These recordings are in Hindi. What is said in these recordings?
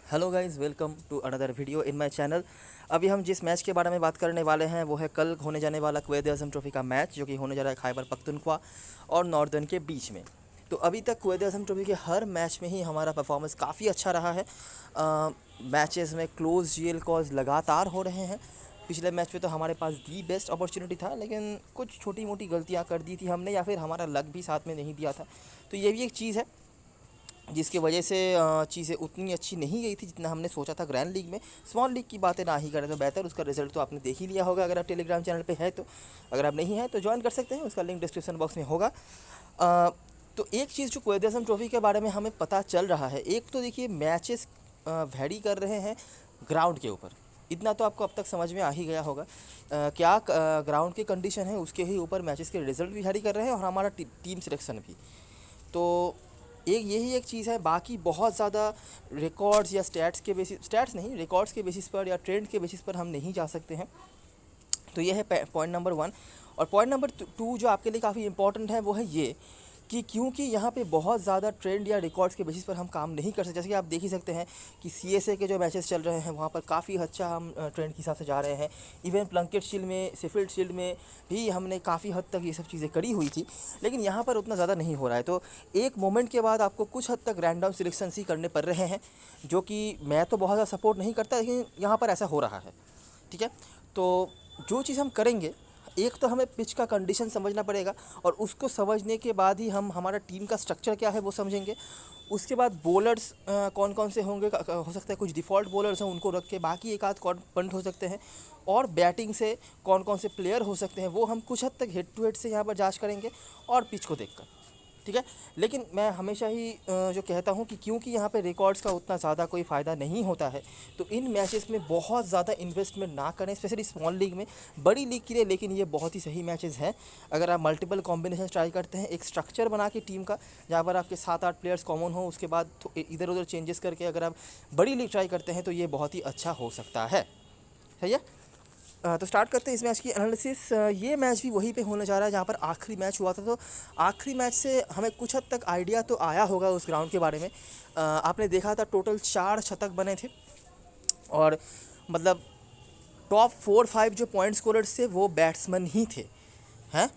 Hello guys, welcome to another video in my channel. अभी हम जिस मैच के बारे में बात करने वाले हैं वो है कल होने जाने वाला क्वेद आज़म ट्रॉफी का मैच, जो कि होने जा रहा है खैबर पख्तूनख्वा और नॉर्दर्न के बीच में। तो अभी तक क्वेद आज़म ट्रॉफी के हर मैच में ही हमारा परफॉर्मेंस काफ़ी अच्छा रहा है। मैचेस में क्लोज जीएल कॉल्स लगातार हो रहे हैं। पिछले मैच में तो हमारे पास दी बेस्ट अपॉर्चुनिटी था, लेकिन कुछ छोटी मोटी गलतियां कर दी थी हमने, या फिर हमारा लक भी साथ में नहीं दिया था। तो ये भी एक चीज़ है जिसकी वजह से चीज़ें उतनी अच्छी नहीं गई थी जितना हमने सोचा था ग्रैंड लीग में। स्मॉल लीग की बातें ना ही करें तो बेहतर। उसका रिजल्ट तो आपने देख ही लिया होगा अगर आप टेलीग्राम चैनल पे है तो। अगर आप नहीं हैं तो ज्वाइन कर सकते हैं, उसका लिंक डिस्क्रिप्शन बॉक्स में होगा। तो एक चीज़ जो क्वेद आज़म ट्रॉफी के बारे में हमें पता चल रहा है, एक तो देखिए मैचेस वैरी कर रहे हैं ग्राउंड के ऊपर। इतना तो आपको अब तक समझ में आ ही गया होगा। क्या ग्राउंड की कंडीशन है उसके ही ऊपर मैचेस के रिजल्ट भी वैरी कर रहे हैं और हमारा टीम सिलेक्शन भी। तो एक यही एक चीज़ है, बाकी बहुत ज़्यादा रिकॉर्ड्स या स्टैट्स नहीं, रिकॉर्ड्स के बेसिस पर या ट्रेंड के बेसिस पर हम नहीं जा सकते हैं। तो ये है पॉइंट नंबर वन। और पॉइंट नंबर टू जो आपके लिए काफ़ी इंपॉर्टेंट है वो है ये कि क्योंकि यहाँ पे बहुत ज़्यादा ट्रेंड या रिकॉर्ड्स के बेसिस पर हम काम नहीं कर सकते। जैसे कि आप देख ही सकते हैं कि सीएसए के जो मैचेस चल रहे हैं वहाँ पर काफ़ी अच्छा हम ट्रेंड के हिसाब से जा रहे हैं। इवन प्लंकेट शील्ड में, शेफील्ड शील्ड में भी हमने काफ़ी हद तक ये सब चीज़ें करी हुई थी, लेकिन यहाँ पर उतना ज़्यादा नहीं हो रहा है। तो एक मोमेंट के बाद आपको कुछ हद तक रैंडम सिलेक्शन ही करने पड़ रहे हैं, जो कि मैं तो बहुत ज़्यादा सपोर्ट नहीं करता, लेकिन यहाँ पर ऐसा हो रहा है। ठीक है, तो जो चीज़ हम करेंगे, एक तो हमें पिच का कंडीशन समझना पड़ेगा और उसको समझने के बाद ही हम हमारा टीम का स्ट्रक्चर क्या है वो समझेंगे। उसके बाद बॉलर्स कौन कौन से होंगे, हो सकता है कुछ डिफ़ॉल्ट बॉलर्स हैं उनको रख के बाकी एक आध कौन पंट हो सकते हैं, और बैटिंग से कौन कौन से प्लेयर हो सकते हैं वो हम कुछ हद तक हेड टू हेड से यहाँ पर जांच करेंगे और पिच को देखकर। ठीक है, लेकिन मैं हमेशा ही जो कहता हूँ कि क्योंकि यहाँ पे रिकॉर्ड्स का उतना ज़्यादा कोई फ़ायदा नहीं होता है, तो इन मैचेस में बहुत ज़्यादा इन्वेस्टमेंट ना करें, स्पेशली स्मॉल लीग में। बड़ी लीग के लिए लेकिन ये बहुत ही सही मैचेस हैं। अगर आप मल्टीपल कॉम्बिनेशन ट्राई करते हैं, एक स्ट्रक्चर बना के टीम का जहाँ पर आपके 7-8 प्लेयर्स कॉमन हो, उसके बाद इधर उधर चेंजेस करके अगर आप बड़ी लीग ट्राई करते हैं तो ये बहुत ही अच्छा हो सकता है। सही है। तो स्टार्ट करते हैं इस मैच की एनालिसिस। ये मैच भी वहीं पे होने जा रहा है जहाँ पर आखिरी मैच हुआ था। तो आखिरी मैच से हमें कुछ हद तक आइडिया तो आया होगा उस ग्राउंड के बारे में। आपने देखा था टोटल 4 शतक बने थे, और मतलब टॉप 4-5 जो पॉइंट स्कोरर्स थे वो बैट्समैन ही थे। हैं,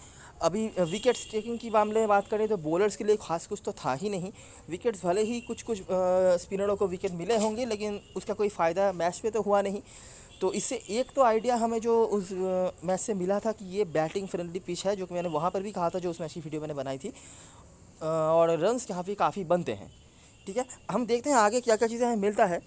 अभी विकेट टेकिंग की मामले में बात करें तो बॉलर्स के लिए खास कुछ तो था ही नहीं। विकेट्स भले ही कुछ कुछ स्पिनरों को विकेट मिले होंगे, लेकिन उसका कोई फ़ायदा मैच में तो हुआ नहीं। तो इससे एक तो आइडिया हमें जो उस मैच से मिला था कि ये बैटिंग फ्रेंडली पिच है, जो कि मैंने वहाँ पर भी कहा था जो उस मैच की वीडियो मैंने बनाई थी। और रन्स यहाँ पे काफ़ी बनते हैं। ठीक है, हम देखते हैं आगे क्या क्या चीज़ें हमें मिलता है।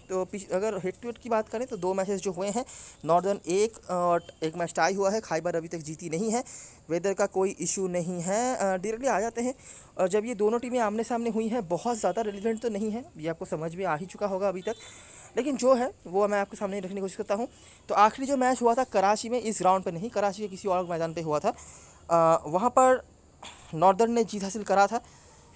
तो अगर हेड टू हेड की बात करें तो 2 मैचेस जो हुए हैं, नॉर्दर्न एक और एक मैच टाई हुआ है, खैबर अभी तक जीती नहीं है। वेदर का कोई इशू नहीं है। डायरेक्टली आ जाते हैं। और जब ये दोनों टीमें आमने सामने हुई हैं, बहुत ज़्यादा रेलिवेंट तो नहीं है, ये आपको समझ में आ ही चुका होगा अभी तक, लेकिन जो है वो मैं आपके सामने रखने की कोशिश करता हूँ। तो आखिरी जो मैच हुआ था कराची में, इस ग्राउंड पर नहीं, कराची के किसी और मैदान पर हुआ था। वहाँ पर नॉर्दर्न ने जीत हासिल करा था।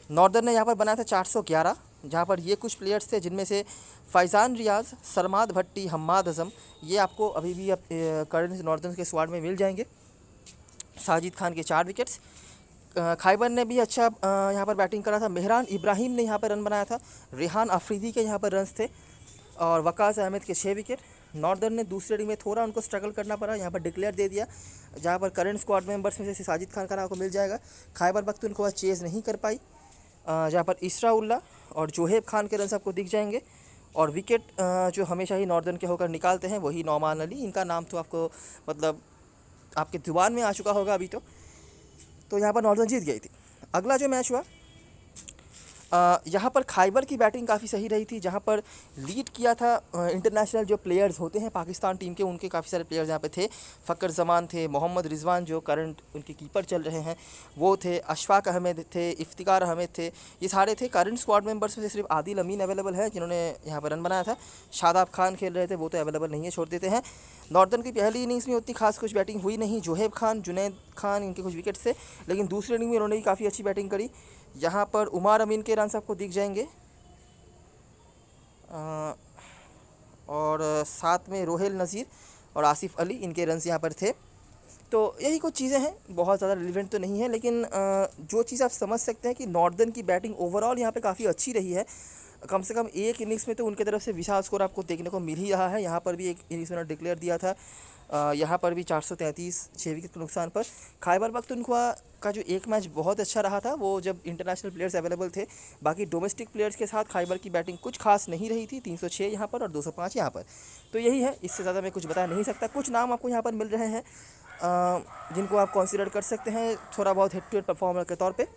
नॉर्दर्न ने यहाँ पर बनाया था 411, जहाँ पर ये कुछ प्लेयर्स थे जिनमें से फैज़ान रियाज़, सरमाद भट्टी, हम्माद आज़म, ये आपको अभी भी करंट नॉर्दर्न के स्क्वाड में मिल जाएंगे। साजिद खान के 4 विकेट्स। खैबर ने भी अच्छा यहाँ पर बैटिंग करा था। मेहरान इब्राहिम ने यहाँ पर रन बनाया था। रेहान अफरीदी के यहाँ पर रन्स थे, और वकास अहमद के 6 विकेट। नॉर्दर्न ने दूसरे इनिंग में थोड़ा उनको स्ट्रगल करना पड़ा, यहाँ पर डिक्लेयर दे दिया, जहाँ पर करंट स्क्वाड मेंबर्स में से साजिद खान का नाम को मिल जाएगा। खैबर पख्तूनख्वा चेज़ नहीं कर पाई, जहाँ पर इसरा उल्ला और जोहेब खान के रन आपको दिख जाएंगे। और विकेट जो हमेशा ही नॉर्दर्न के होकर निकालते हैं वही नौमान अली, इनका नाम तो आपको मतलब आपके जुबान में आ चुका होगा अभी तो यहाँ पर नॉर्दर्न जीत गई थी। अगला जो मैच हुआ, यहाँ पर खैबर की बैटिंग काफ़ी सही रही थी, जहाँ पर लीड किया था इंटरनेशनल जो प्लेयर्स होते हैं पाकिस्तान टीम के, उनके काफ़ी सारे प्लेयर्स यहाँ पे थे। फ़कर जमान थे, मोहम्मद रिजवान जो करंट उनके कीपर चल रहे हैं वो थे, अशफाक अहमद थे, इफ्तिकार अहमद थे, ये सारे थे। करंट स्क्वाड मेंबर्स में से सिर्फ आदिल अमीन अवेलेबल है जिन्होंने यहाँ पर रन बनाया था। शादाब खान खेल रहे थे, वो तो अवेलेबल नहीं है, छोड़ देते हैं। नॉर्दर्न की पहली इनिंग्स में उतनी खास कुछ बैटिंग हुई नहीं। जोहेब खान, जुनैद खान, इनके कुछ विकेट्स थे, लेकिन दूसरे इनिंग में उन्होंने भी काफ़ी अच्छी बैटिंग करी। यहाँ पर उमार अमीन के रन आपको दिख जाएंगे, और साथ में रोहेल नज़ीर और आसिफ अली, इनके रन्स यहाँ पर थे। तो यही कुछ चीज़ें हैं, बहुत ज़्यादा रिलेवेंट तो नहीं है, लेकिन जो चीज़ आप समझ सकते हैं कि नॉर्दर्न की बैटिंग ओवरऑल यहाँ पे काफ़ी अच्छी रही है। कम से कम एक इनिंग्स में तो उनके तरफ से विशाल स्कोर आपको देखने को मिल ही रहा है। यहाँ पर भी एक इनिंग्स में डिक्लेयर दिया था, यहाँ पर भी 433 6 विकेट के नुकसान पर। खैबर पख्तूनख्वा का जो एक मैच बहुत अच्छा रहा था वो जब इंटरनेशनल प्लेयर्स अवेलेबल थे। बाकी डोमेस्टिक प्लेयर्स के साथ खैबर की बैटिंग कुछ खास नहीं रही थी। 306 यहाँ पर और 205 यहाँ पर, तो यही है, इससे ज़्यादा मैं कुछ बता नहीं सकता। कुछ नाम आपको यहाँ पर मिल रहे हैं जिनको आप कंसिडर कर सकते हैं थोड़ा बहुत हेड टू हेड परफॉर्मर के तौर पे।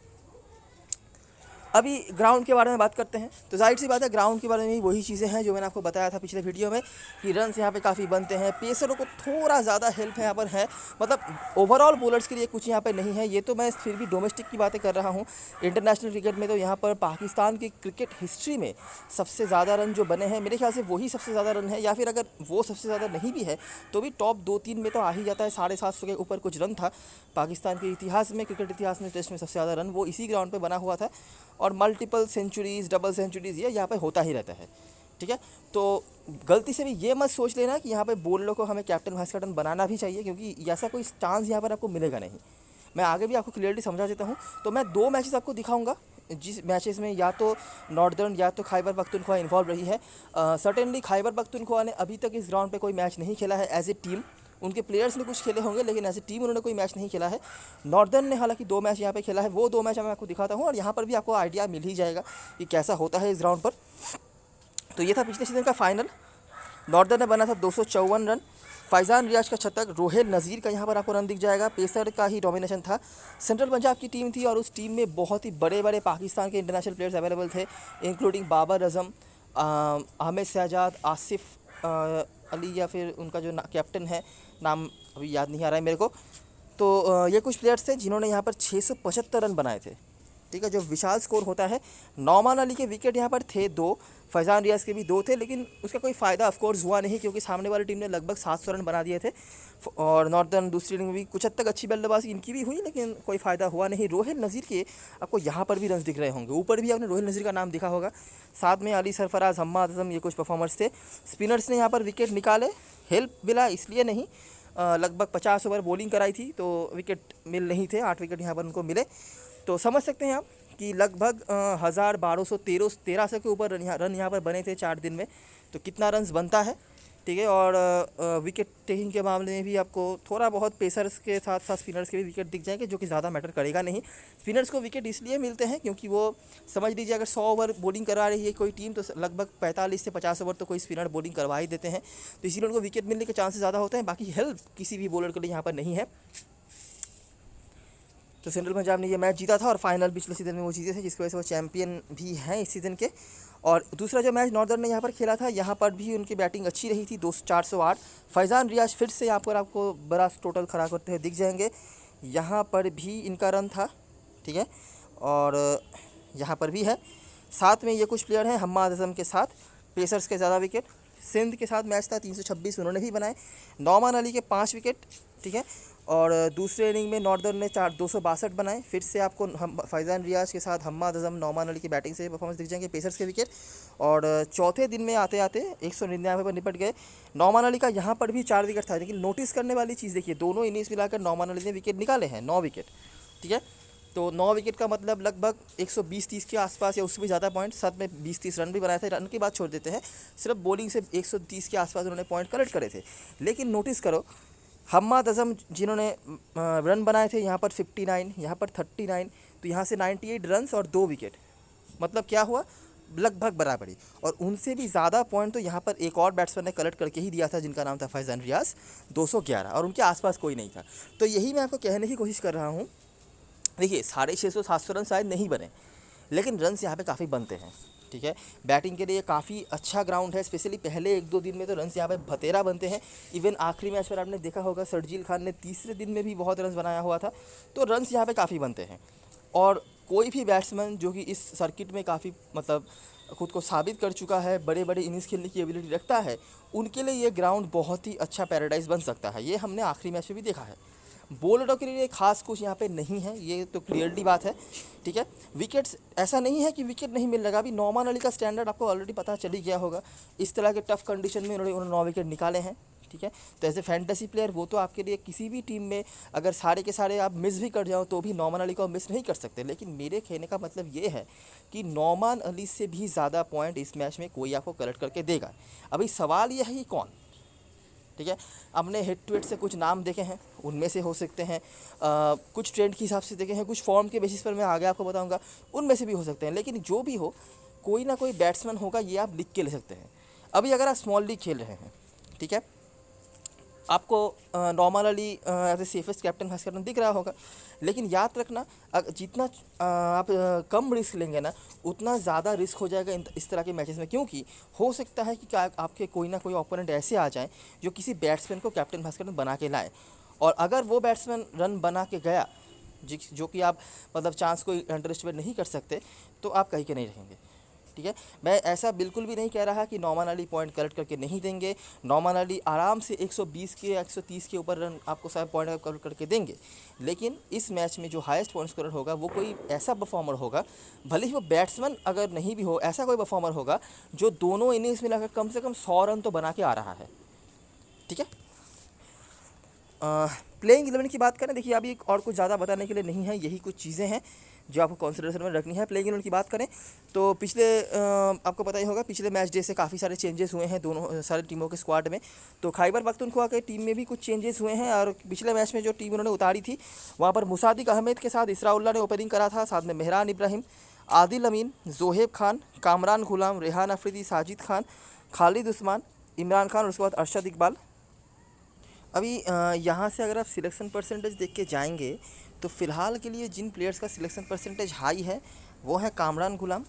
अभी ग्राउंड के बारे में बात करते हैं, तो जाहिर सी बात है ग्राउंड के बारे में वही चीज़ें हैं जो मैंने आपको बताया था पिछले वीडियो में कि रन्स यहाँ पे काफ़ी बनते हैं। पेसरों को थोड़ा ज़्यादा हेल्प यहाँ पर है, मतलब ओवरऑल बॉलर्स के लिए कुछ यहाँ पे नहीं है। ये तो मैं फिर भी डोमेस्टिक की बातें कर रहा हूँ। इंटरनेशनल क्रिकेट में तो यहाँ पर पाकिस्तान की क्रिकेट हिस्ट्री में सबसे ज़्यादा रन जो बने हैं मेरे ख्याल से वही सबसे ज़्यादा रन है, या फिर अगर वो सबसे ज़्यादा नहीं भी है तो भी टॉप 2-3 में तो आ ही जाता है। 750 के ऊपर कुछ रन था पाकिस्तान के इतिहास में, क्रिकेट इतिहास में टेस्ट में सबसे ज़्यादा रन वो इसी ग्राउंड पर बना हुआ था। और मल्टीपल सेंचुरीज़, डबल सेंचुरीज़ ये यहाँ पे होता ही रहता है, ठीक है। तो गलती से भी ये मत सोच लेना कि यहाँ पे बॉलरों को हमें कैप्टन वाइस कैप्टन बनाना भी चाहिए, क्योंकि ऐसा कोई चांस यहाँ पर आपको मिलेगा नहीं। मैं आगे भी आपको क्लियरली समझा देता हूँ। तो मैं 2 मैचेस आपको दिखाऊंगा जिस मैचेस में या तो नॉर्दर्न या तो खैबर पख्तूनख्वा इन्वॉल्व रही है। सर्टेनली खैबर पख्तूनख्वा ने अभी तक इस ग्राउंड पे कोई मैच नहीं खेला है एज ए टीम। उनके प्लेयर्स ने कुछ खेले होंगे लेकिन एज ए टीम उन्होंने कोई मैच नहीं खेला है। नॉर्दर्न ने हालांकि 2 मैच यहाँ पे खेला है, वो 2 मैच मैं आपको दिखाता हूँ और यहाँ पर भी आपको आइडिया मिल ही जाएगा कि कैसा होता है इस ग्राउंड पर। तो ये था पिछले सीजन का फाइनल। नॉर्दर्न ने बना था 254 रन, फैज़ान रियाज का शतक, रोहेल नज़ीर का यहाँ पर आपको रन दिख जाएगा। पेसर का ही डोमिनेशन था। सेंट्रल पंजाब की टीम थी और उस टीम में बहुत ही बड़े बड़े पाकिस्तान के इंटरनेशनल प्लेयर्स अवेलेबल थे, इंक्लूडिंग बाबर अजम, अहमद शहजाद, आसिफ अली या फिर उनका जो कैप्टन है नाम अभी याद नहीं आ रहा है मेरे को। तो ये कुछ प्लेयर्स थे जिन्होंने यहाँ पर 675 रन बनाए थे, ठीक है, जो विशाल स्कोर होता है। नौमान अली के विकेट यहाँ पर थे 2, फैज़ान रियाज के भी 2 थे, लेकिन उसका कोई फ़ायदा ऑफकोर्स हुआ नहीं क्योंकि सामने वाली टीम ने लगभग 700 रन बना दिए थे। और नॉर्दर्न दूसरी इनिंग में भी कुछ हद तक अच्छी बल्लेबाजी इनकी भी हुई लेकिन कोई फ़ायदा हुआ नहीं। रोहेल नज़ीर के आपको यहाँ पर भी रन दिख रहे होंगे, ऊपर भी आपने रोहेल नज़ीर का नाम दिखा होगा, साथ में अली सरफराज, हम्माद आज़म, ये कुछ परफॉर्मर्स थे। स्पिनर्स ने यहाँ पर विकेट निकाले, हेल्प मिला इसलिए नहीं, लगभग 50 ओवर बॉलिंग कराई थी तो विकेट मिल नहीं थे, 8 विकेट यहाँ पर उनको मिले। तो समझ सकते हैं आप कि लगभग 1213 के ऊपर रन यहाँ पर बने थे 4 दिन में, तो कितना रन्स बनता है, ठीक है। और विकेट टेकिंग के मामले में भी आपको थोड़ा बहुत पेसर्स के साथ साथ स्पिनर्स के भी विकेट दिख जाएंगे, जो कि ज़्यादा मैटर करेगा नहीं। स्पिनर्स को विकेट इसलिए मिलते हैं क्योंकि वो समझ लीजिए अगर 100 ओवर बॉलिंग करा रही है कोई टीम तो लगभग 45 से 50 ओवर तो कोई स्पिनर बॉलिंग करवा ही देते हैं, तो इसीलिए उनको विकेट मिलने के चांसेस ज़्यादा होते हैं। बाकी हेल्प किसी भी बॉलर के लिए यहाँ पर नहीं है। तो सेंट्रल पंजाब ने ये मैच जीता था और फाइनल पिछले सीजन में वो जीते थे, जिसकी वजह से वो चैंपियन भी हैं इस सीज़न के। और दूसरा जो मैच नॉर्दर्न ने यहाँ पर खेला था, यहाँ पर भी उनकी बैटिंग अच्छी रही थी, 408। फैज़ान रियाज फिर से यहाँ पर आपको बड़ा टोटल खड़ा करते हुए दिख जाएंगे, यहाँ पर भी इनका रन था, ठीक है, और यहाँ पर भी है। साथ में ये कुछ प्लेयर हैं हम्माद आज़म के साथ, पेसर्स के ज़्यादा विकेट। सिंध के साथ मैच था, 326 उन्होंने भी बनाए। नौमान अली के 5 विकेट, ठीक है। और दूसरे इनिंग में नॉर्दर्न ने 262 बनाए। फिर से आपको फैज़ान रियाज के साथ हम्माद आज़म, नौमान अली की बैटिंग से परफॉर्मेंस दिख जाएंगे, पेसर्स के विकेट। और चौथे दिन में आते आते 199 पर निपट गए। नौमान अली का यहाँ पर भी 4 विकेट था, लेकिन नोटिस करने वाली चीज़ देखिए, दोनों इनिंग्स मिलाकर नौमान अली ने विकेट निकाले हैं, 9 विकेट, ठीक है। तो 9 विकेट का मतलब लगभग 120-30 के आसपास या उससे भी ज़्यादा पॉइंट, साथ में 20-30 रन भी बनाए थे। रन की बात छोड़ देते हैं, सिर्फ बॉलिंग से 130 के आसपास उन्होंने पॉइंट कलेक्ट करे थे। लेकिन नोटिस करो, हम्माद आज़म जिन्होंने रन बनाए थे यहाँ पर 59, यहाँ पर 39, तो यहाँ से 98 रन्स और 2 विकेट, मतलब क्या हुआ, लगभग बराबरी। और उनसे भी ज़्यादा पॉइंट तो यहाँ पर एक और बैट्समैन ने कलेक्ट करके ही दिया था जिनका नाम था फैज़ान रियाज, 211, और उनके आसपास कोई नहीं था। तो यही मैं आपको कहने की कोशिश कर रहा हूँ। देखिए 650-700 रन शायद नहीं बने, लेकिन रन्स यहाँ पे काफ़ी बनते हैं, ठीक है। बैटिंग के लिए काफ़ी अच्छा ग्राउंड है, स्पेशली पहले 1-2 दिन में तो रन्स यहाँ पे भतेरा बनते हैं। इवन आखिरी मैच पर आपने देखा होगा शर्जील खान ने तीसरे दिन में भी बहुत रन्स बनाया हुआ था, तो रन्स यहाँ पे काफ़ी बनते हैं। और कोई भी बैट्समैन जो कि इस सर्किट में काफ़ी मतलब खुद को साबित कर चुका है, बड़े बड़े इनिंग्स खेलने की एबिलिटी रखता है, उनके लिए ये ग्राउंड बहुत ही अच्छा पैराडाइज बन सकता है। ये हमने आखिरी मैच में भी देखा है। बॉलरों के लिए खास कुछ यहाँ पे नहीं है, ये तो क्लियरली बात है, ठीक है। विकेट्स ऐसा नहीं है कि विकेट नहीं मिल रहा, अभी नौमान अली का स्टैंडर्ड आपको ऑलरेडी पता चल ही गया होगा। इस तरह के टफ कंडीशन में उन्होंने 9 विकेट निकाले हैं, ठीक है। तो एज ए फैंटेसी प्लेयर वो तो आपके लिए किसी भी टीम में अगर सारे के सारे आप मिस भी कर जाओ तो भी नौमान अली को आप मिस नहीं कर सकते। लेकिन मेरे कहने का मतलब ये है कि नौमान अली से भी ज़्यादा पॉइंट इस मैच में कोई आपको कलेक्ट करके देगा। अभी सवाल यह है कि कौन, ठीक है। हमने हेड टू हेड से कुछ नाम देखे हैं, उनमें से हो सकते हैं कुछ ट्रेंड के हिसाब से देखे हैं, कुछ फॉर्म के बेसिस पर मैं आगे आपको बताऊंगा, उनमें से भी हो सकते हैं। लेकिन जो भी हो, कोई ना कोई बैट्समैन होगा, ये आप लिख के ले सकते हैं। अभी अगर आप स्मॉल लीग खेल रहे हैं, ठीक है, आपको Nauman Ali as a safest captain खास करना दिख रहा होगा। लेकिन याद रखना, जितना आप कम रिस्क लेंगे ना, उतना ज़्यादा रिस्क हो जाएगा इस तरह के मैचेस में। क्योंकि हो सकता है कि आपके कोई ना कोई ओपोनेंट ऐसे आ जाए जो किसी बैट्समैन को कैप्टन भास्कर बना के लाए, और अगर वो बैट्समैन रन बना के गया जो कि आप मतलब चांस को अंडर एस्टिमेट नहीं कर सकते, तो आप कहीं के नहीं रहेंगे, ठीक है। मैं ऐसा बिल्कुल भी नहीं कह रहा कि नौमान अली पॉइंट कलेक्ट करके नहीं देंगे। नौमान अली आराम से 120 के 130 के ऊपर रन आपको सारे पॉइंट कलेक्ट करके देंगे। लेकिन इस मैच में जो हाईएस्ट पॉइंट स्कोरर होगा वो कोई ऐसा परफॉर्मर होगा, भले ही वो बैट्समैन अगर नहीं भी हो, ऐसा कोई परफॉर्मर होगा जो दोनों इनिंग्स मिलाकर कम से कम 100 रन तो बना के आ रहा है, ठीक है। प्लेइंग 11 की बात करें, देखिए अभी और कुछ ज़्यादा बताने के लिए नहीं है, यही कुछ चीज़ें हैं जो आपको कंसिडरेशन में रखनी है। प्लेइंग 11 की बात करें तो पिछले आपको पता ही होगा, पिछले मैच डे से काफ़ी सारे चेंजेस हुए हैं दोनों सारी टीमों के स्क्वाड में। तो खैबर पख्तूनख्वा के टीम में भी कुछ चेंजेस हुए हैं, और पिछले मैच में जो टीम उन्होंने उतारी थी वहाँ पर मुसादिक अहमद के साथ इसराउल्लाह ने ओपनिंग करा था, साथ में मेहरान इब्राहिम, आदिल अमीन, जोहेब खान, कामरान गुलाम, रेहान अफरीदी, साजिद खान, खालिद उस्मान, इमरान खान और उसके बाद अरशद इकबाल। अभी यहाँ से अगर आप सिलेक्शन परसेंटेज देख के जाएंगे तो फ़िलहाल के लिए जिन प्लेयर्स का सिलेक्शन परसेंटेज हाई है वो है कामरान गुलाम,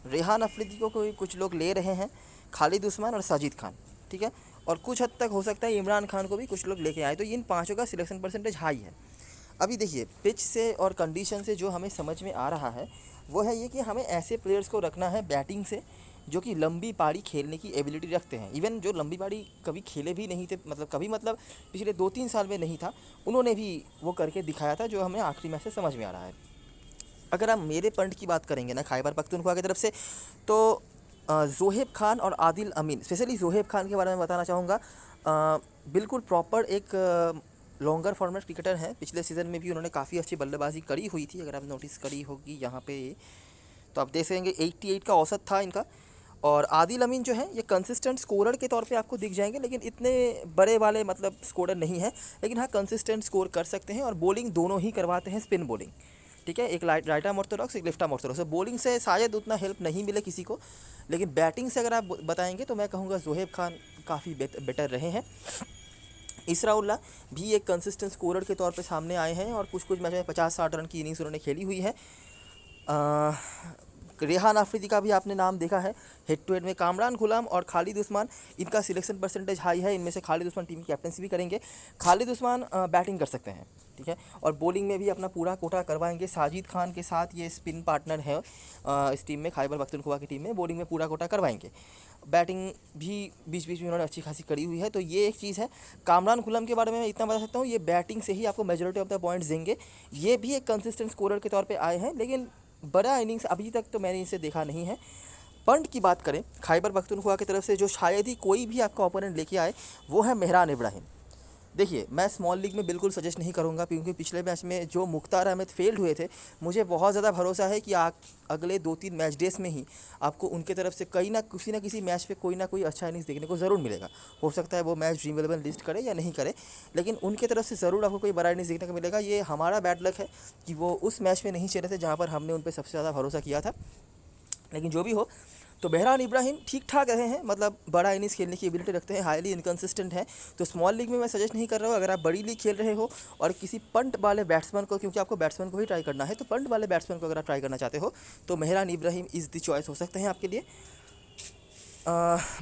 रेहान अफरीदी को कोई कुछ लोग ले रहे हैं, खालिद उस्मान और साजिद खान, ठीक है। और कुछ हद तक हो सकता है इमरान खान को भी कुछ लोग लेके आए, तो इन पाँचों का सिलेक्शन परसेंटेज हाई है। अभी देखिए पिच से और कंडीशन से जो हमें समझ में आ रहा है वो है ये कि हमें ऐसे प्लेयर्स को रखना है बैटिंग से जो कि लंबी पारी खेलने की एबिलिटी रखते हैं। इवन जो लंबी पारी कभी खेले भी नहीं थे, मतलब पिछले 2-3 साल में नहीं था, उन्होंने भी वो करके दिखाया था, जो हमें आखिरी मैच से समझ में आ रहा है। अगर आप मेरे पॉइंट की बात करेंगे ना खैबर पख्तूनख्वा की तरफ से, तो जोहेब खान और आदिल अमीन, स्पेशली जोहेब खान के बारे में बताना चाहूँगा। बिल्कुल प्रॉपर एक लॉन्गर फॉर्मेट क्रिकेटर हैं। पिछले सीज़न में भी उन्होंने काफ़ी अच्छी बल्लेबाजी करी हुई थी, अगर आप नोटिस करी होगी यहाँ पे तो आप देख सकेंगे 88 का औसत था इनका। और आदिल अमीन जो है ये कंसिस्टेंट स्कोरर के तौर पे आपको दिख जाएंगे, लेकिन इतने बड़े वाले मतलब स्कोरर नहीं है, लेकिन हाँ कंसिस्टेंट स्कोर कर सकते हैं। और बॉलिंग दोनों ही करवाते हैं, स्पिन बॉलिंग, ठीक है, एक राइट आर्म ऑर्थोडॉक्स, एक लेफ्ट आर्म ऑर्थोडॉक्स। बॉलिंग से शायद उतना हेल्प नहीं मिले किसी को, लेकिन बैटिंग से अगर आप बताएंगे तो मैं कहूँगा जोहेब खान काफ़ी बेटर रहे हैं। इसराउल्लाह भी एक कंसिस्टेंट स्कोरर के तौर पे सामने आए हैं, और कुछ मैच में 50-60 रन की इनिंग्स उन्होंने खेली हुई है। रेहान अफरीदी का भी आपने नाम देखा है हेड टू हेड में। कामरान गुलाम और खालिद उस्मान, इनका सिलेक्शन परसेंटेज हाई है। इनमें से खालिद उस्मान टीम की कैप्टनसी भी करेंगे। खालिद उस्मान बैटिंग कर सकते हैं, ठीक है, और बॉलिंग में भी अपना पूरा कोटा करवाएंगे। साजिद खान के साथ ये स्पिन पार्टनर है इस टीम में, खैबर पख्तूनख्वा की टीम में, बॉलिंग में पूरा कोटा करवाएंगे। बैटिंग भी बीच बीच में उन्होंने अच्छी खासी करी हुई है, तो ये एक चीज़ है। कामरान गुलाम के बारे में मैं इतना बता सकता हूँ, ये बैटिंग से ही आपको मेजॉरिटी ऑफ द पॉइंट्स देंगे। ये भी एक कंसिस्टेंट स्कोरर के तौर पे आए हैं, लेकिन बड़ा इनिंग्स अभी तक तो मैंने इसे देखा नहीं है। पंट की बात करें खैबर पख्तूनख्वा की तरफ से, जो शायद ही कोई भी आपका ओपोनेंट लेके आए, वो है मेहरान इब्राहिम। देखिए मैं स्मॉल लीग में बिल्कुल सजेस्ट नहीं करूंगा, क्योंकि पिछले मैच में जो मुख्तार अहमद फेल्ड हुए थे, मुझे बहुत ज़्यादा भरोसा है कि अगले 2-3 मैच डेज में ही आपको उनके तरफ से किसी ना किसी मैच पे कोई ना कोई अच्छा इनिंग्स देखने को ज़रूर मिलेगा। हो सकता है वो मैच ड्रीम 11 लिस्ट करे या नहीं करे, लेकिन उनके तरफ से ज़रूर आपको कोई बड़ा इनिंग्स देखने को मिलेगा। ये हमारा बैड लक है कि वो उस मैच में नहीं चले थे जहाँ पर हमने उन पर सबसे ज़्यादा भरोसा किया था। लेकिन जो भी हो, तो मेहरान इब्राहिम ठीक ठाक रहे हैं, मतलब बड़ा इनिंग्स खेलने की एबिलिटी रखते हैं, हाईली इनकन्सिस्टेंट है। तो स्मॉल लीग में मैं सजेस्ट नहीं कर रहा हूँ। अगर आप बड़ी लीग खेल रहे हो और किसी पंट वाले बैट्समैन को, क्योंकि आपको बैट्समैन को ही ट्राई करना है, तो पंट वाले बैट्समैन को अगर आप ट्राई करना चाहते हो तो Mehran Ibrahim is the choice हो सकते हैं आपके लिए।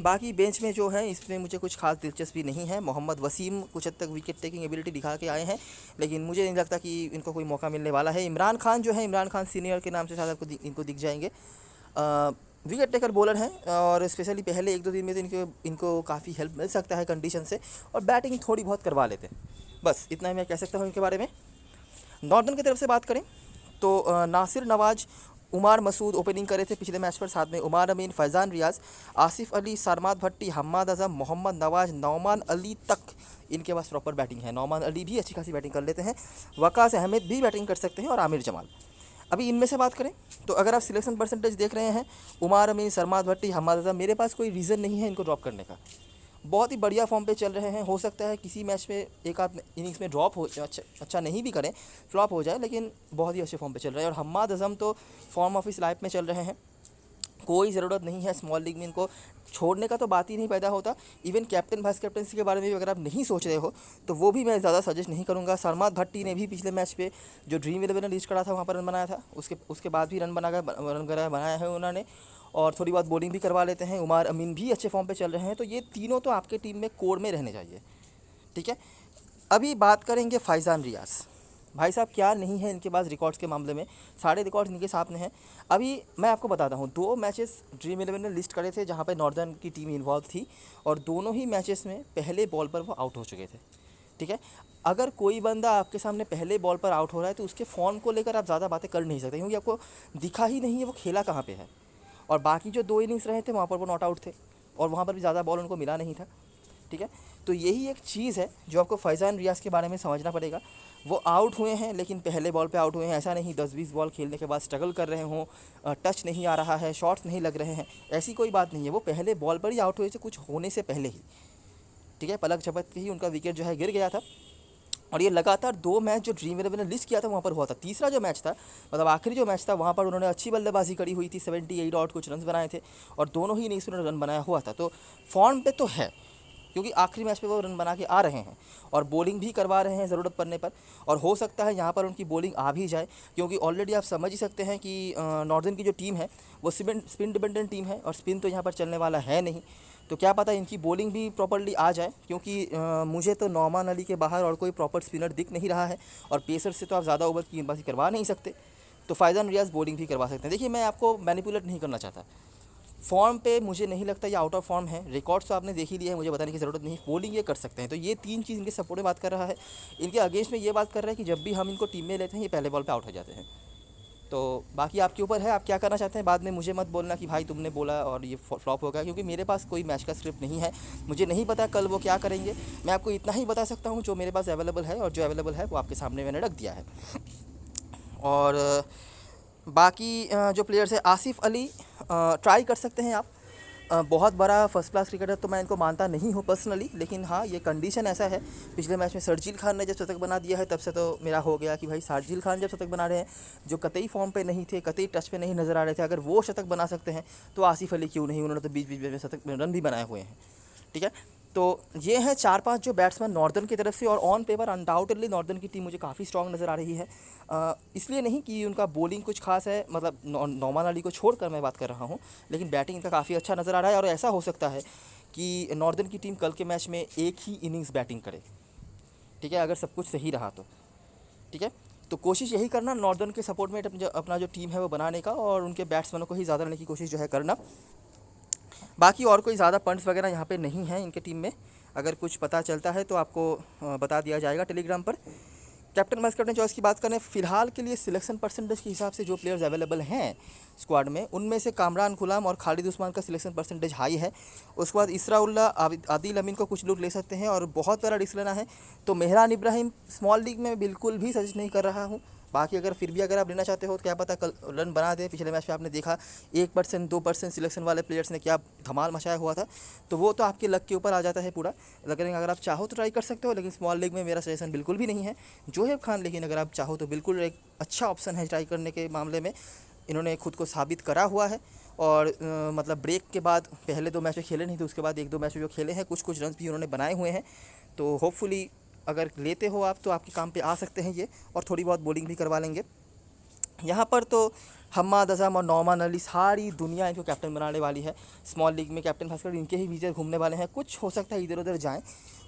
बाकी बेंच में जो है इसमें मुझे कुछ खास दिलचस्पी नहीं है। मोहम्मद वसीम कुछ हद तक विकेट टेकिंग एबिलिटी दिखा के आए हैं, लेकिन मुझे नहीं लगता कि इनको कोई मौका मिलने वाला है। इमरान खान जो है, इमरान खान सीनियर के नाम से शायद आपको इनको दिख जाएंगे। विकेट टेकर बॉलर हैं, और स्पेशली पहले 1-2 दिन में तो इनको काफ़ी हेल्प मिल सकता है कंडीशन से, और बैटिंग थोड़ी बहुत करवा लेते हैं। बस इतना ही मैं कह सकता हूँ इनके बारे में। नॉर्दर्न की तरफ से बात करें तो नासिर नवाज उमार मसूद ओपनिंग करे थे पिछले मैच पर, साथ में उमार अमीन, फैज़ान रियाज, आसिफ अली, सरमाद भट्टी, हम्माद आज़म, मोहम्मद नवाज, नौमान अली तक इनके पास प्रॉपर बैटिंग है। नौमान अली भी अच्छी खासी बैटिंग कर लेते हैं, वकास अहमद भी बैटिंग कर सकते हैं और आमिर जमाल। अभी इनमें से बात करें तो अगर आप सिलेक्शन परसेंटेज देख रहे हैं, उमार अमीन, सरमाद भट्टी, हम्माद आज़म, मेरे पास कोई रीज़न नहीं है इनको ड्रॉप करने का। बहुत ही बढ़िया फॉर्म पे चल रहे हैं। हो सकता है किसी मैच में एक आध इनिंग्स में ड्रॉप हो, अच्छा नहीं भी करें, फ्लॉप हो जाए, लेकिन बहुत ही अच्छे फॉर्म पे चल रहे हैं। और हम्माद आज़म तो फॉर्म ऑफ इस लाइफ में चल रहे हैं, कोई ज़रूरत नहीं है स्मॉल लीग में इनको छोड़ने का, तो बात ही नहीं पैदा होता। इवन कैप्टन वाइस कैप्टनसी के बारे में भी अगर आप नहीं सोच रहे हो तो वो भी मैं ज़्यादा सजेस्ट नहीं करूँगा। सरमाद भट्टी ने भी पिछले मैच पे जो ड्रीम 11 ने लिस्ट करा था वहाँ पर रन बनाया था, उसके बाद भी रन बनाया है उन्होंने, और थोड़ी बहुत बॉलिंग भी करवा लेते हैं। उमार अमीन भी अच्छे फॉर्म पे चल रहे हैं, तो ये तीनों तो आपके टीम में कोर में रहने चाहिए, ठीक है। अभी बात करेंगे फैज़ान रियाज। भाई साहब क्या नहीं है इनके पास रिकॉर्ड्स के मामले में, सारे रिकॉर्ड्स इनके सामने हैं। अभी मैं आपको बताता हूँ, 2 मैचेस ड्रीम 11 ने लिस्ट करे थे जहाँ पे नॉर्दर्न की टीम इन्वॉल्व थी, और दोनों ही मैचेस में पहले बॉल पर वो आउट हो चुके थे, ठीक है। अगर कोई बंदा आपके सामने पहले बॉल पर आउट हो रहा है तो उसके फॉर्म को लेकर आप ज़्यादा बातें कर नहीं सकते, क्योंकि आपको दिखा ही नहीं है वो खेला कहाँ पे है। और बाकी जो 2 इनिंग्स रहे थे वहाँ पर वो नॉट आउट थे, और वहाँ पर भी ज़्यादा बॉल उनको मिला नहीं था, ठीक है। तो यही एक चीज़ है जो आपको फैज़ान रियाज के बारे में समझना पड़ेगा। वो आउट हुए हैं लेकिन पहले बॉल पे आउट हुए हैं, ऐसा नहीं 10-20 बॉल खेलने के बाद स्ट्रगल कर रहे हों, टच नहीं आ रहा है, शॉट्स नहीं लग रहे हैं, ऐसी कोई बात नहीं है। वो पहले बॉल पर ही आउट हुए थे, कुछ होने से पहले ही, ठीक है। पलक झपक के ही उनका विकेट जो है गिर गया था। और ये लगातार 2 मैच जो ड्रीम 11 ने लिस्ट किया था वहाँ पर हुआ था। तीसरा जो मैच था, मतलब आखिरी जो मैच था, वहाँ पर उन्होंने अच्छी बल्लेबाजी करी हुई थी, 78 और कुछ रन बनाए थे, और दोनों ही इनिंग्स में उन्होंने रन बनाया हुआ था। तो फॉर्म पे तो है, क्योंकि आखिरी मैच पे वो रन बना के आ रहे हैं, और बॉलिंग भी करवा रहे हैं ज़रूरत पड़ने पर। और हो सकता है यहाँ पर उनकी बॉलिंग आ भी जाए, क्योंकि ऑलरेडी आप समझ ही सकते हैं कि नॉर्दर्न की जो टीम है वो स्पिन डिपेंडेंट टीम है, और स्पिन तो यहाँ पर चलने वाला है नहीं। तो क्या पता इनकी बॉलिंग भी प्रॉपर्ली आ जाए, क्योंकि मुझे तो नौमान अली के बाहर और कोई प्रॉपर स्पिनर दिख नहीं रहा है, और पेसर से तो आप ज़्यादा ओवर की गेंदबाजी करवा नहीं सकते। तो फैज़ान रियाज बॉलिंग भी करवा सकते हैं। देखिए, मैं आपको मैनिपुलेट नहीं करना चाहता, फॉर्म पे मुझे नहीं लगता ये आउट ऑफ फॉर्म है। रिकॉर्ड्स तो आपने देख ही लिया है, मुझे बताने की ज़रूरत नहीं, बॉलिंग ये कर सकते हैं। तो ये 3 चीज़ इनके सपोर्ट में बात कर रहा है। इनके अगेंस्ट में ये बात कर रहा है कि जब भी हम इनको टीम में लेते हैं ये पहले बॉल पे आउट हो जाते हैं। तो बाकी आपके ऊपर है, आप क्या करना चाहते हैं। बाद में मुझे मत बोलना कि भाई तुमने बोला और ये फ्लॉप हो गया, क्योंकि मेरे पास कोई मैच का स्क्रिप्ट नहीं है, मुझे नहीं पता कल वो क्या करेंगे। मैं आपको इतना ही बता सकता हूँ जो मेरे पास अवेलेबल है, और जो अवेलेबल है वो आपके सामने मैंने रख दिया है। और बाकी जो प्लेयर्स है, आसिफ अली ट्राई कर सकते हैं आप। बहुत बड़ा फर्स्ट क्लास क्रिकेटर तो मैं इनको मानता नहीं हूँ पर्सनली, लेकिन हाँ ये कंडीशन ऐसा है, पिछले मैच में शर्जील खान ने जब शतक बना दिया है तब से तो मेरा हो गया कि भाई शर्जील खान जब शतक बना रहे हैं, जो कतई फॉर्म पे नहीं थे, कतई टच पे नहीं नज़र आ रहे थे, अगर वो शतक बना सकते हैं तो आसिफ अली क्यों नहीं। उन्होंने तो बीच बीच में शतक रन भी बनाए हुए हैं, ठीक है। तो ये हैं 4-5 जो बैट्समैन नॉर्दर्न की तरफ से, और ऑन पेपर अनडाउटेडली नॉर्दर्न की टीम मुझे काफ़ी स्ट्रॉन्ग नज़र आ रही है। इसलिए नहीं कि उनका बॉलिंग कुछ खास है, मतलब नौमान अली को छोड़कर मैं बात कर रहा हूँ, लेकिन बैटिंग इनका काफ़ी अच्छा नज़र आ रहा है। और ऐसा हो सकता है कि नॉर्दर्न की टीम कल के मैच में एक ही इनिंग्स बैटिंग करे, ठीक है, अगर सब कुछ सही रहा तो, ठीक है। तो कोशिश यही करना नॉर्दर्न के सपोर्ट में अपना जो टीम है वो बनाने का, और उनके बैट्समैनों को ही ज़्यादा लेने की कोशिश जो है करना। बाकी और कोई ज़्यादा पॉइंट्स वगैरह यहाँ पे नहीं है इनके टीम में। अगर कुछ पता चलता है तो आपको बता दिया जाएगा टेलीग्राम पर। कैप्टन वाइस कैप्टन चॉइस की बात करें, फ़िलहाल के लिए सिलेक्शन परसेंटेज के हिसाब से जो प्लेयर्स अवेलेबल हैं स्क्वाड में, उनमें से कामरान गुलाम और खालिद उस्मान का सिलेक्शन परसेंटेज हाई है। उसके बाद इसरा उल्ला, आदिल अमीन को कुछ लोग ले सकते हैं, और बहुत बड़ा रिस्क लेना है तो मेहरान इब्राहिम स्मॉल लीग में बिल्कुल भी सजेस्ट नहीं कर रहा हूँ। बाकी अगर फिर भी अगर आप लेना चाहते हो तो क्या पता कल रन बना दे। पिछले मैच में आपने देखा 1% 2% सिलेक्शन वाले प्लेयर्स ने क्या धमाल मचाया हुआ था, तो वो तो आपके लक के ऊपर आ जाता है पूरा। लेकिन अगर आप चाहो तो ट्राई कर सकते हो, लेकिन स्मॉल लीग में मेरा सजेशन बिल्कुल भी नहीं है जोहेब खान। लेकिन अगर आप चाहो तो बिल्कुल एक अच्छा ऑप्शन है ट्राई करने के मामले में। इन्होंने खुद को साबित करा हुआ है, और मतलब ब्रेक के बाद पहले 2 मैच में खेले नहीं थे, उसके बाद 1-2 मैच में जो खेले हैं कुछ रन भी उन्होंने बनाए हुए हैं। तो होपफुली अगर लेते हो आप तो आपके काम पे आ सकते हैं ये, और थोड़ी बहुत बॉलिंग भी करवा लेंगे। यहाँ पर तो हम्माद आज़म और नौमान अली, सारी दुनिया इनको कैप्टन बनाने वाली है। स्मॉल लीग में कैप्टन खासकर इनके ही बीच घूमने वाले हैं, कुछ हो सकता है इधर उधर जाएं।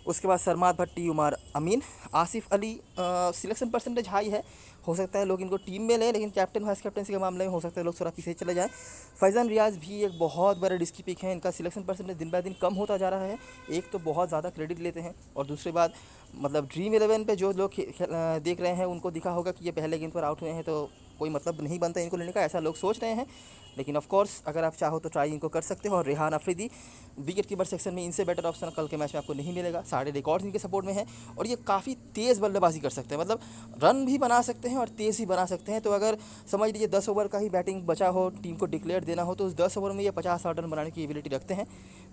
उसके बाद Sarmad Bhatti, Umar Amin, Asif Ali selection percentage high है, हो सकता है लोग इनको टीम में लें, लेकिन कैप्टन वाइस कैप्टनसी के मामले में हो सकता है लोग थोड़ा पीछे चले जाएँ। फैज़ान रियाज भी एक बहुत बड़े रिस्की पिक है, इनका सिलेक्शन परसेंटेज दिन बाय दिन कम होता जा रहा है। एक तो बहुत ज़्यादा क्रेडिट लेते हैं, और दूसरी बात मतलब ड्रीम 11 पे जो लोग देख रहे हैं उनको दिखा होगा कि ये पहले गेंद पर आउट हुए हैं, तो कोई मतलब नहीं बनता इनको लेने खेलने का, ऐसा लोग सोच रहे हैं। लेकिन ऑफ कोर्स अगर आप चाहो तो ट्राई इनको कर सकते हो। और Rehan Afridi wicket keeper section में इनसे बेटर ऑप्शन कल के मैच में आपको नहीं मिलेगा। सारे रिकॉर्ड्स इनके सपोर्ट में हैं और ये काफ़ी तेज़ बल्लेबाजी कर सकते हैं, मतलब रन भी बना सकते हैं और तेज़ भी बना सकते हैं। तो अगर समझ लीजिए 10 ओवर का ही बैटिंग बचा हो, टीम को डिक्लेयर देना हो, तो उस 10 ओवर में ये 50-60 रन बनाने की एबिलिटी रखते हैं।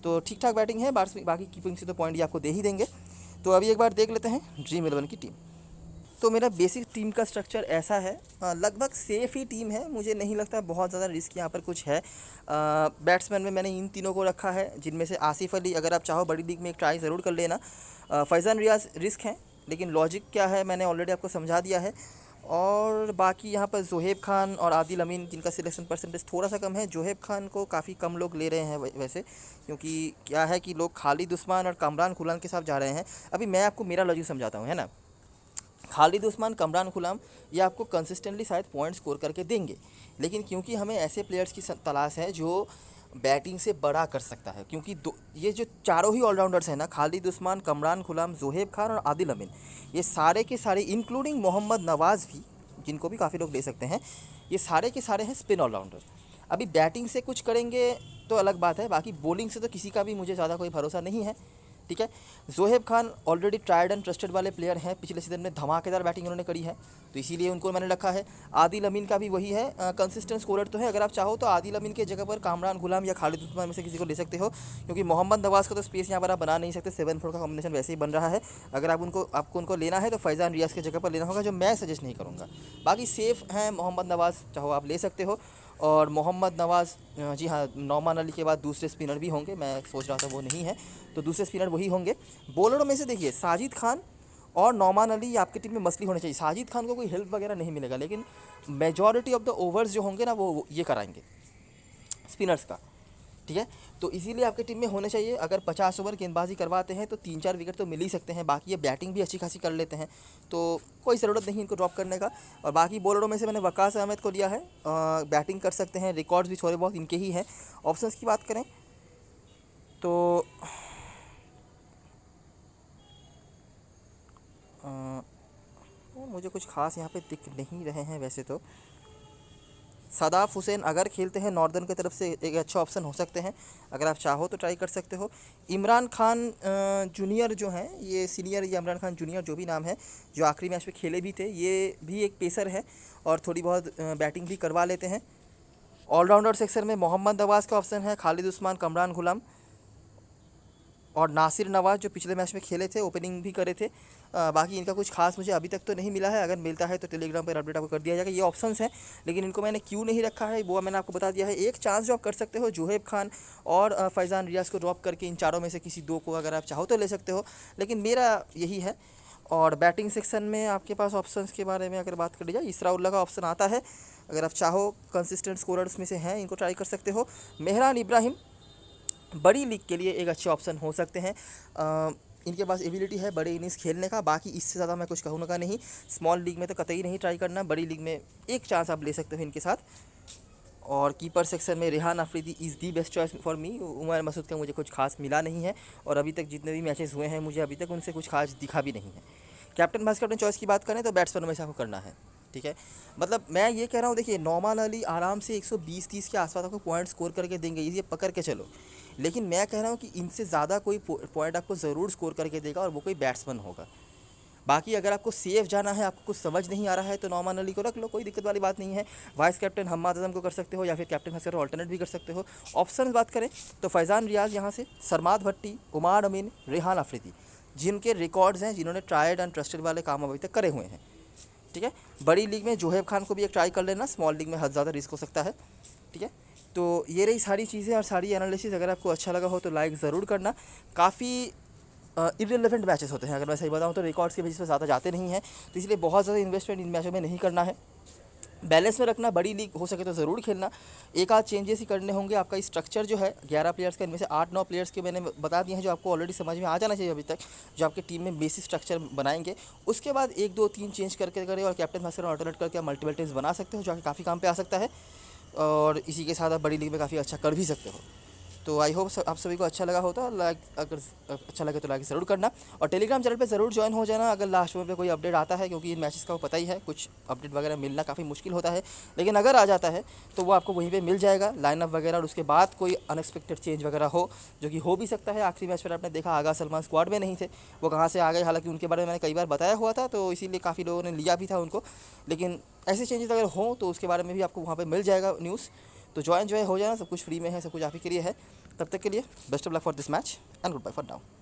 तो ठीक ठाक बैटिंग है, बाकी कीपिंग से तो पॉइंट ये आपको दे ही देंगे। तो अभी एक बार देख लेते हैं ड्रीम 11 की टीम। तो मेरा बेसिक टीम का स्ट्रक्चर ऐसा है, लगभग सेफ ही टीम है, मुझे नहीं लगता बहुत ज़्यादा रिस्क यहाँ पर कुछ है। बैट्समैन में मैंने इन तीनों को रखा है, जिनमें से आसिफ अली अगर आप चाहो बड़ी लीग में एक ट्राई ज़रूर कर लेना। फैज़ान रियाज रिस्क है, लेकिन लॉजिक क्या है मैंने ऑलरेडी आपको समझा दिया है। और बाकी यहाँ पर जोहेब खान और आदिल अमीन, जिनका सिलेक्शन परसेंटेज थोड़ा सा कम है। जोहेब खान को काफ़ी कम लोग ले रहे हैं वैसे, क्योंकि क्या है कि लोग खालिद उस्मान और कमरान खुलान के साथ जा रहे हैं। अभी मैं आपको मेरा लॉजिक समझाता हूँ, है ना। खालिद उस्मान, कमरान खुलाम ये आपको कंसिस्टेंटली शायद पॉइंट स्कोर करके देंगे, लेकिन क्योंकि हमें ऐसे प्लेयर्स की तलाश है जो बैटिंग से बड़ा कर सकता है, क्योंकि ये जो चारों ही ऑलराउंडर्स हैं ना, खालिद उस्मान, कमरान खुलाम, जोहेब खान और आदिल अमीन, ये सारे के सारे इंक्लूडिंग मोहम्मद नवाज़ भी, जिनको भी काफ़ी लोग ले सकते हैं, ये सारे के सारे हैं स्पिन ऑलराउंडर। अभी बैटिंग से कुछ करेंगे तो अलग बात है, बाकी बॉलिंग से तो किसी का भी मुझे ज़्यादा कोई भरोसा नहीं है, ठीक है। Zoheb Khan already tried and trusted वाले प्लेयर हैं, पिछले सीजन में धमाकेदार बैटिंग उन्होंने करी है, तो इसीलिए उनको मैंने रखा है। आदिल अमीन का भी वही है, कंसिस्टेंट स्कोरर तो है। अगर आप चाहो तो आदिल अमीन के जगह पर कामरान गुलाम या खालिद उस्मान में से किसी को ले सकते हो, क्योंकि मोहम्मद नवाज़ का तो स्पेस यहाँ पर आप बना नहीं सकते, 7 4 का कॉम्बिनेशन वैसे ही बन रहा है। अगर आपको उनको लेना है तो फैज़ान रियाज के जगह पर लेना होगा, जो मैं सजेस्ट नहीं करूँगा। बाकी सेफ़ हैं मोहम्मद नवाज़, चाहो आप ले सकते हो। और मोहम्मद नवाज़, जी हाँ, नौमान अली के बाद दूसरे स्पिनर भी होंगे, मैं सोच रहा था वो नहीं है, तो दूसरे स्पिनर वही होंगे। बॉलरों में से देखिए साजिद खान और नौमान अली आपकी टीम में मसली होने चाहिए। साजिद खान को कोई हेल्प वगैरह नहीं मिलेगा, लेकिन मेजॉरिटी ऑफ द ओवर्स जो होंगे ना वो ये कराएंगे स्पिनर्स का, ठीक है। तो इसीलिए आपकी टीम में होने चाहिए। अगर 50 ओवर गेंदबाजी करवाते हैं तो 3-4 विकेट तो मिल ही सकते हैं। बाकी ये बैटिंग भी अच्छी खासी कर लेते हैं, तो कोई ज़रूरत नहीं इनको ड्रॉप करने का। और बाकी बॉलरों में से मैंने वकास अहमद को लिया है, बैटिंग कर सकते हैं, रिकॉर्ड्स भी थोड़े बहुत इनके ही हैं। ऑप्शंस की बात करें तो मुझे कुछ खास यहाँ पे दिख नहीं रहे हैं वैसे तो। सदाफ़ हुसैन अगर खेलते हैं नॉर्दर्न की तरफ से एक अच्छा ऑप्शन हो सकते हैं, अगर आप चाहो तो ट्राई कर सकते हो। इमरान खान जूनियर जो हैं, ये सीनियर या इमरान खान जूनियर जो भी नाम है, जो आखिरी मैच में खेले भी थे, ये भी एक पेसर है और थोड़ी बहुत बैटिंग भी करवा लेते हैं। ऑलराउंडर सेक्शन में मोहम्मद नवाज़ का ऑप्शन है, खालिद उस्मान, कमरान गुलाम और नासिर नवाज़, जो पिछले मैच में खेले थे, ओपनिंग भी करे थे। बाकी इनका कुछ खास मुझे अभी तक तो नहीं मिला है, अगर मिलता है तो टेलीग्राम पर अपडेट आपको कर दिया जाएगा। ये ऑप्शंस हैं, लेकिन इनको मैंने क्यों नहीं रखा है वो मैंने आपको बता दिया है। एक चांस जो आप कर सकते हो, जोहेब खान और फैज़ान रियाज को ड्रॉप करके इन चारों में से किसी दो को अगर आप चाहो तो ले सकते हो, लेकिन मेरा यही है। और बैटिंग सेक्शन में आपके पास ऑप्शंस के बारे में अगर बात कर ली जाए, इसराउल्लाह का ऑप्शन आता है, अगर आप चाहो कंसिस्टेंट स्कोरर्स में से हैं, इनको ट्राई कर सकते हो। मेहरान इब्राहिम बड़ी लीग के लिए एक अच्छे ऑप्शन हो सकते हैं, इनके पास एबिलिटी है बड़े इनिंग्स खेलने का। बाकी इससे ज़्यादा मैं कुछ कहूँगा नहीं। स्मॉल लीग में तो कतई नहीं ट्राई करना, बड़ी लीग में एक चांस आप ले सकते हो इनके साथ। और कीपर सेक्शन में Rehan Afridi is the best choice for me. Umar Masood का मुझे कुछ खास मिला नहीं है, और अभी तक जितने भी मैचेस हुए हैं मुझे अभी तक उनसे कुछ खास दिखा भी नहीं है। कैप्टन वाइस कैप्टन चॉइस की बात करें तो बैट्समैन में से आपको करना है, ठीक है। मतलब मैं ये कह रहा हूँ, देखिए नौमान अली आराम से 120-30 के आसपास आपको पॉइंट स्कोर करके देंगे, ये पकड़ के चलो। लेकिन मैं कह रहा हूँ कि इनसे ज़्यादा कोई पॉइंट आपको ज़रूर स्कोर करके देगा, और वो कोई बैट्समैन होगा। बाकी अगर आपको सेफ जाना है, आपको कुछ समझ नहीं आ रहा है, तो नौमान अली को रख लो, कोई दिक्कत वाली बात नहीं है। वाइस कैप्टन हम्माद आजम को कर सकते हो, या फिर कैप्टन हंसर ऑल्टरनेट भी कर सकते हो। ऑप्शन बात करें तो फैज़ान रियाज यहाँ से, सरमाद भट्टी, उमार अमीन, रेहान अफरीदी, जिनके रिकॉर्ड्स हैं, जिन्होंने ट्राइड एंड ट्रस्टेड वाले काम अभी तक करे हुए हैं, ठीक है। बड़ी लीग में जोहेब खान को भी एक ट्राई कर लेना, स्मॉल लीग में हद ज़्यादा रिस्क हो सकता है, ठीक है। तो ये रही सारी चीज़ें और सारी एनालिसिस। अगर आपको अच्छा लगा हो तो लाइक ज़रूर करना। काफ़ी इररिलेवेंट मैचेस होते हैं, अगर मैं सही बताऊँ तो रिकॉर्ड्स के बेसिस पे ज़्यादा जाते नहीं हैं, तो इसलिए बहुत ज़्यादा इन्वेस्टमेंट इन मैचों में नहीं करना है, बैलेंस में रखना। बड़ी लीग हो सके तो ज़रूर खेलना। एक आध चेंजेस ही करने होंगे। आपका स्ट्रक्चर जो है 11 प्लेयर्स का, इनमें से 8-9 प्लेयर्स के मैंने बता दिए हैं, जो आपको ऑलरेडी समझ में आ जाना चाहिए अभी तक, जो आपकी टीम में बेसिक स्ट्रक्चर बनाएंगे। उसके बाद 1-2-3 चेंज करके करें, और कैप्टन मास्टर ऑल्टरनेट करके आप मल्टीपल टीम्स बना सकते हो, जो कि काफ़ी काम पे आ सकता है, और इसी के साथ आप बड़ी लीग में काफ़ी अच्छा कर भी सकते हो। तो आई होप आप सभी को अच्छा लगा हो तो लाइक, अगर अच्छा लगे तो लाइक ज़रूर करना, और टेलीग्राम चैनल पे ज़रूर ज्वाइन हो जाना अगर लास्ट में पे कोई अपडेट आता है, क्योंकि इन मैचेस का वो पता ही है कुछ अपडेट वगैरह मिलना काफ़ी मुश्किल होता है, लेकिन अगर आ जाता है तो वो आपको वहीं पे मिल जाएगा लाइनअप वगैरह, और उसके बाद कोई अनएक्सपेक्टेड चेंज वगैरह हो, जो कि हो भी सकता है। आखिरी मैच पर आपने देखा आगा सलमान स्क्वाड में नहीं थे, वो कहाँ से आ गए, हालांकि उनके बारे में मैंने कई बार बताया हुआ था, तो इसीलिए काफ़ी लोगों ने लिया भी था उनको, लेकिन ऐसे चेंजेस अगर हों तो उसके बारे में भी आपको वहाँ पर मिल जाएगा न्यूज़। तो ज्वाइन जो है हो जाना, सब कुछ फ्री में है, सब कुछ आप ही के लिए है। तब तक के लिए best of luck for this match and goodbye for now.